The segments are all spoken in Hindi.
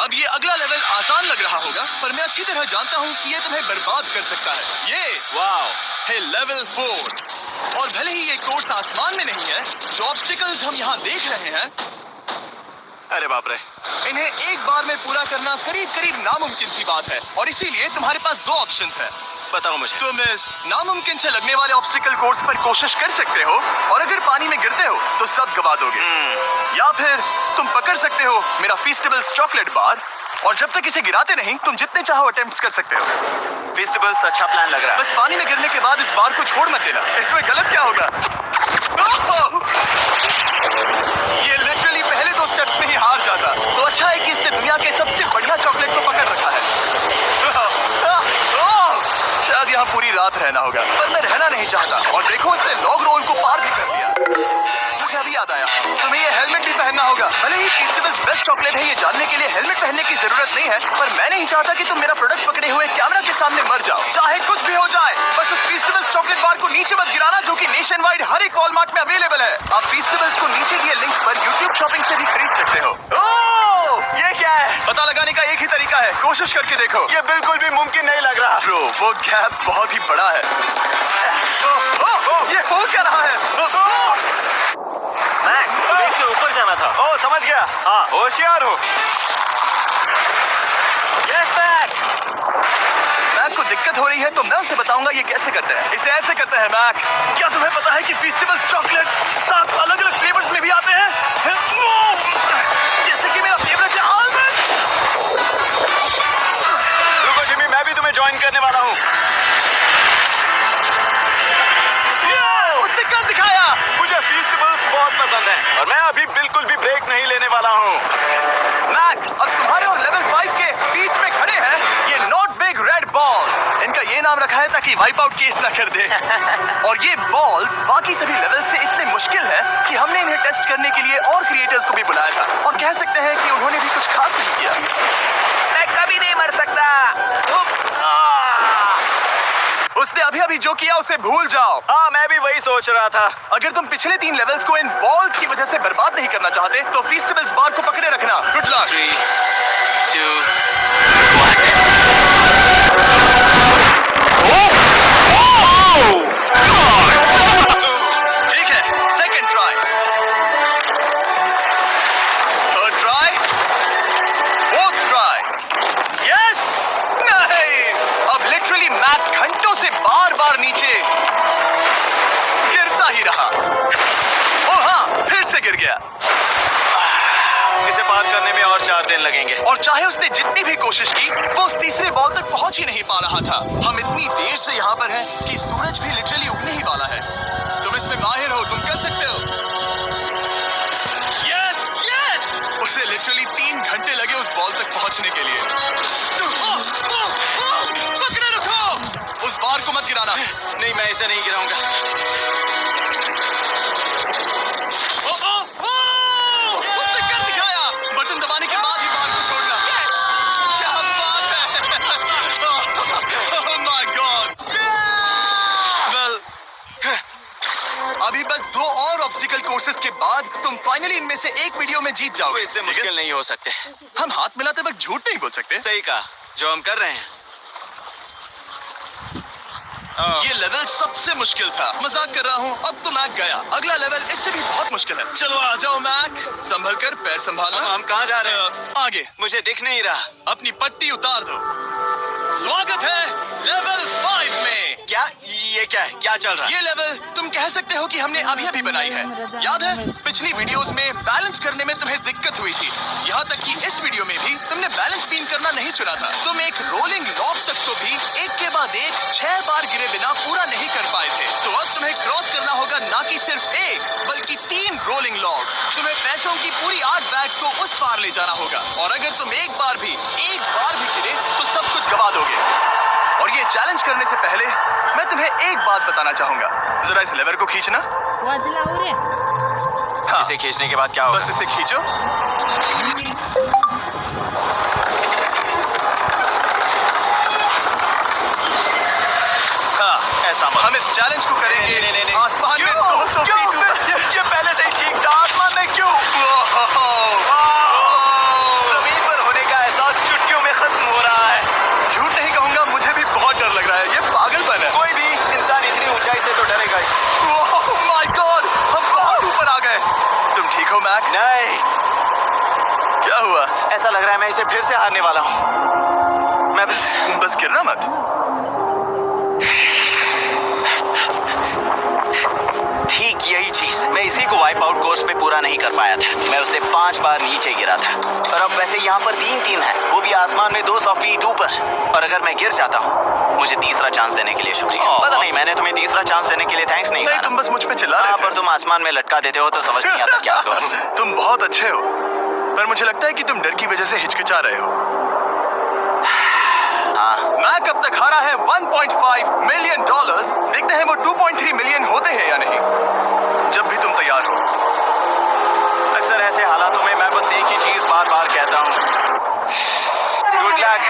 अब ये अगला लेवल आसान लग रहा होगा, पर मैं अच्छी तरह जानता हूँ कि ये तुम्हें बर्बाद कर सकता है। ये वाओ है लेवल 4 और भले ही ये कोर्स आसमान में नहीं है, जो ऑब्स्टिकल्स हम यहाँ देख रहे हैं, अरे बाप रे, इन्हें एक बार में पूरा करना करीब करीब नामुमकिन सी बात है। और इसीलिए तुम्हारे पास दो ऑप्शंस हैं। बताओ मुझे। तुम इस नामुमकिन से लगने वाले ऑब्स्टिकल कोर्स पर कोशिश कर सकते हो और अगर पानी में गिरते हो तो सब गवा दोगे, या फिर तुम पकड़ सकते हो मेरा फीस्टेबल्स चॉकलेट बार और जब तक इसे गिराते नहीं तुम जितने चाहो अटेम्प्ट्स कर सकते हो। फेस्टिवल्स अच्छा प्लान लग रहा है। बस पानी में गिरने के बाद इस बार को छोड़ मत देना, इसमें गलत क्या होगा? ये लिटरली पहले दो स्टेप्स में ही हार जाता। तो अच्छा है कि इसने दुनिया के सबसे बढ़िया चॉकलेट को पकड़ रखा है। शायद यहाँ पूरी रात रहना होगा, पर मैं रहना नहीं चाहता। और देखो इसने लॉग रोल को पार भी कर लिया। मुझे अभी याद आया, तुम्हें ये हेलमेट भी पहनना होगा। भले ही फेस्टिवल्स बेस्ट चॉकलेट है ये जानने के लिए हेलमेट पहनने की जरूरत नहीं है, पर मैं नहीं चाहता कि तुम मेरा प्रोडक्ट पकड़े हुए कैमरा के सामने मर जाओ। चाहे कुछ भी हो जाए, बस उस फेस्टिवल्स चॉकलेट बार को नीचे मत गिराना, जो कि नेशन वाइड हर एक वॉलमार्ट में अवेलेबल है। आप फेस्टिवल्स को नीचे दिए लिंक पर यूट्यूब शॉपिंग से भी खरीद सकते हो। ये क्या है? पता लगाने का एक ही तरीका है, कोशिश करके देखो। ये बिल्कुल भी मुमकिन नहीं लग रहा। ब्रो, वो गैप बहुत ही बड़ा है। ये हो क्या रहा है? मैं इसके ऊपर जाना था। ओ समझ गया। हाँ होशियार हो। Yes Mac. मैक को दिक्कत हो रही है तो मैं उसे बताऊंगा ये कैसे करते हैं। इसे ऐसे करते हैं मैक। क्या तुम्हें पता है कि फेस्टिवल्स चॉकलेट 7 अलग अलग फ्लेवर्स में भी आते हैं? जैसे कि मेरा फेवरेट है आलमंड। रुको जिमी, मैं भी तुम्हें ज्वाइन करने वाला हूँ। उसने कर दिखाया। मुझे फेस्टिवल्स बहुत पसंद है और मैं अभी बिल्कुल भी ब्रेक नहीं लेने वाला हूँ। मैक, अब तुम्हारे और लेवल 5 के बीच में खड़े हैं ये नॉट बिग रेड बॉल्स। इनका ये नाम रखा है ताकि वाइप आउट केस ना कर दे। और ये बॉल्स बाकी सभी लेवल से इतने मुश्किल है कि हमने इन्हें टेस्ट करने के लिए और क्रिएटर्स को भी बुलाया था, और कह सकते हैं कि उन्होंने भी कुछ खास नहीं किया। मैं कभी नहीं मर सकता। उसने अभी अभी जो किया उसे भूल जाओ। हाँ मैं भी वही सोच रहा था। अगर तुम पिछले 3 लेवल्स को इन बॉल्स की वजह से बर्बाद नहीं करना चाहते तो फेस्टिवल्स बार को पकड़े रखना। Good luck. 3, 2, 1। ठीक है, second try, third try, fourth try. Yes, नहीं। अब लिटरली मैक घंटों से बार बार नीचे गिरता ही रहा। ओ हाँ, फिर से गिर गया। इसे पार करने में और 4 दिन लगेंगे। और चाहे उसने जितनी भी कोशिश की, वो उस तीसरे बॉल तक पहुंच ही नहीं पा रहा था। हम इतनी देर से यहाँ पर हैं कि सूरज भी लिटरली उगने ही वाला है। तुम इसमें माहिर हो, तुम कर सकते हो। Yes, yes. उसे लिटरली 3 घंटे लगे उस बॉल तक पहुंचने के लिए। पकड़े रखो, उस बार को मत गिराना। नहीं, मैं इसे नहीं गिराऊंगा। उसने कर दिखाया। बटन दबाने के बाद ही बार को छोड़ना। क्या बात है। Oh my God. Well, अभी बस 2 और ऑब्स्टिकल कोर्सेस के बाद तुम फाइनली इनमें से एक वीडियो में जीत जाओगे। इससे मुश्किल नहीं हो सकते। हम हाथ मिलाते वक्त झूठ नहीं बोल सकते। सही कहा, जो हम कर रहे हैं। ये लेवल सबसे मुश्किल था। मजाक कर रहा हूँ, अब तो मैक गया। अगला लेवल इससे भी बहुत मुश्किल है। चलो आ जाओ मैक, संभल कर, पैर संभालना। हम कहाँ जा रहे हैं? आगे। मुझे दिख नहीं रहा। अपनी पट्टी उतार दो। स्वागत है लेवल 5 में। क्या ये क्या है? क्या चल रहा है? ये लेवल तुम कह सकते हो कि हमने अभी अभी बनाई है। याद है पिछली वीडियोस में बैलेंस करने में तुम्हें दिक्कत हुई थी, यहाँ तक कि इस वीडियो में भी तुमने बैलेंस बीन करना नहीं चुना था। तुम एक रोलिंग लॉक तक तो भी एक के बाद एक 6 बार गिरे बिना पूरा नहीं कर पाए थे। तो अब तुम्हें क्रॉस करना होगा ना कि सिर्फ एक बल्कि 3 रोलिंग लॉक्स। तुम्हें पैसों की पूरी 8 बैग्स को उस पार ले जाना होगा, और अगर तुम एक बार भी गिरे तो सब कुछ गवा दोगे। और ये चैलेंज करने से पहले मैं तुम्हें एक बात बताना चाहूंगा। जरा इस लेवर को खींचना। हाँ, इसे खींचने के बाद क्या होगा? बस इसे खींचो। हाँ, ऐसा मत। हम इस चैलेंज को करेंगे नहीं। आसमान में 200 फीट ऊपर। ये पहले से ही ठीक था। आसमान में क्यों? जमीन पर होने का एहसास गाइस। ओह माय गॉड, हम बहुत ऊपर आ गए। तुम ठीक हो मैक? नहीं, क्या हुआ? ऐसा लग रहा है मैं इसे फिर से हारने वाला हूँ। मैं बस गिरना मत। ठीक यही चीज मैं इसी को वाइप आउट कोर्स में पूरा नहीं कर पाया था। मैं उससे 5 बार नीचे गिरा था और अब वैसे यहाँ पर 3 टीम है, वो भी आसमान में 200 फीट ऊपर। और अगर मैं गिर जाता हूँ, मुझे तीसरा चांस देने के लिए शुक्रिया। पता नहीं, मैंने तुम्हें तीसरा चांस देने के लिए थैंक्स नहीं कहा। तुम बस मुझ पे चिल्ला रहे थे। पर तुम आसमान में लटका देते हो तो समझ नहीं आता क्या करूं। तुम बहुत अच्छे हो, पर मुझे लगता है कि तुम डर की वजह से हिचकिचा रहे हो। मैक अब तक हारा है $1.5 मिलियन। देखते हैं वो 2.3 मिलियन होते हैं या नहीं। जब भी तुम तैयार हो। अक्सर ऐसे हालातों में मैं बस एक ही चीज बार बार कहता हूँ, गुड लक।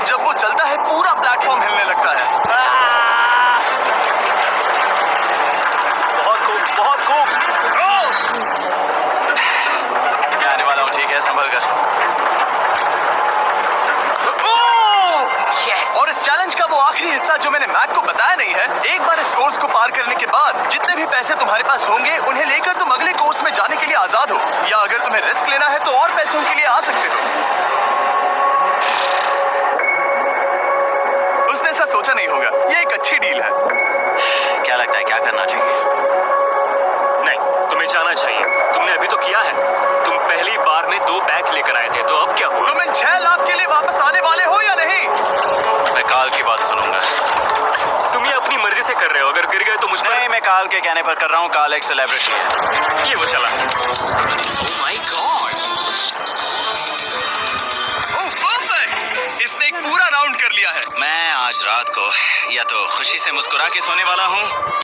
जब वो चलता है पूरा प्लेटफॉर्म हिलने लगता है। बहुत खूब, बहुत खूब। मैं आने वाला हूँ, ठीक है, संभल कर। और इस चैलेंज का वो आखिरी हिस्सा जो मैंने मैक को बताया नहीं है, एक बार इस कोर्स को पार करने के बाद जितने भी पैसे तुम्हारे पास होंगे उन्हें लेकर तुम अगले कोर्स में जाने के लिए आजाद हो, या अगर तुम्हें रिस्क लेना है तो और पैसों के लिए आ सकते हो। उसने ऐसा सोचा नहीं होगा, ये एक अच्छी डील है। क्या लगता है, क्या करना चाहिए? नहीं, तुम्हें जाना चाहिए। तुमने अभी तो किया है। तुम पहली बार में 2 बैग्स लेकर आए थे, तो अब क्या हुआ? तुम इन 6 लाख के लिए वापस आने वाले हो या नहीं? मैं काल की बात सुनूंगा। तुम ये अपनी मर्जी से कर रहे हो। अगर गिर गए तो मुझ पर। नहीं, मैं काल के कहने पर कर रहा हूँ। काल एक सेलिब्रिटी है। ये वो चला। Oh my God. Oh perfect, इसने एक पूरा राउंड कर लिया है। मैं आज रात को या तो खुशी से मुस्कुरा के सोने वाला हूँ